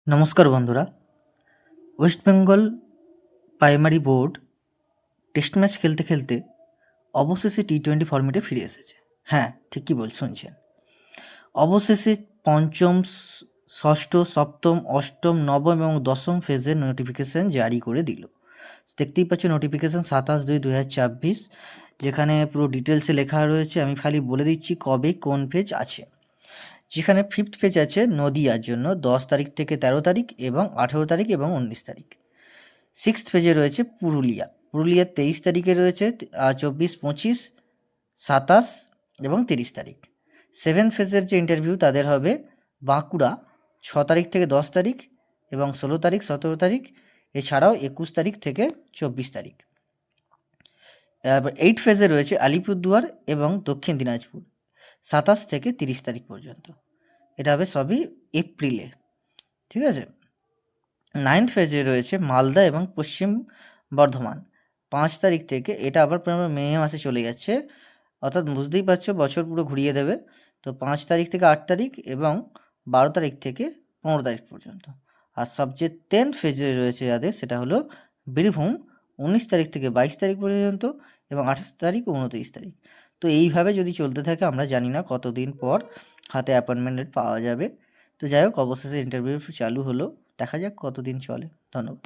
নমস্কার বন্ধুরা, West Bengal primary board test match খেলতে খেলতে অবশেষে টি-20 ফর্মেটে ফিরে এসেছে। হ্যাঁ, ঠিকই শুনছেন। অবশেষে পঞ্চম, ষষ্ঠ, সপ্তম, অষ্টম, নবম এবং দশম ফেজের নোটিফিকেশান জারি করে দিল। দেখতেই পাচ্ছ নোটিফিকেশান 27/2/2024, যেখানে পুরো ডিটেলসে লেখা রয়েছে। আমি খালি বলে দিচ্ছি কবে কোন ফেজ আছে। যেখানে ফিফথ ফেজ আছে নদিয়ার জন্য 10 তারিখ থেকে 13 তারিখ এবং 18 তারিখ এবং 19 তারিখ। সিক্সথ ফেজে রয়েছে পুরুলিয়ার 23 তারিখে রয়েছে 24, 25, 27 এবং 30 তারিখ। সেভেন্থ ফেজের যে ইন্টারভিউ তাদের হবে বাঁকুড়া 6 তারিখ থেকে 10 তারিখ এবং 16 তারিখ, 17 তারিখ, এছাড়াও 21 তারিখ থেকে 24 তারিখ। এবার এইট ফেজে রয়েছে আলিপুরদুয়ার এবং দক্ষিণ দিনাজপুর 27 থেকে 30 তারিখ পর্যন্ত। এটা হবে সবই এপ্রিলে, ঠিক আছে। নাইন্থ ফেজে রয়েছে মালদা এবং পশ্চিম বর্ধমান 5 তারিখ থেকে, এটা আবার মে মাসে চলে যাচ্ছে, অর্থাৎ বুঝতেই পারছো বছর পুরো ঘুরিয়ে দেবে। তো 5 তারিখ থেকে 8 তারিখ এবং 12 তারিখ থেকে 15 তারিখ পর্যন্ত। আর সবচেয়ে 10th ফেজে রয়েছে যাদের, সেটা হলো বীরভূম 19 তারিখ থেকে 22 তারিখ পর্যন্ত এবং 28 তারিখ ও 29 তারিখ। তো এইভাবে যদি চলতে থাকে আমরা জানি না কতদিন পর হাতে অ্যাপয়েন্টমেন্ট পাওয়া যাবে। তো যাই হোক, অবশেষে ইন্টারভিউ চালু হলো, দেখা যাক কতদিন চলে। ধন্যবাদ।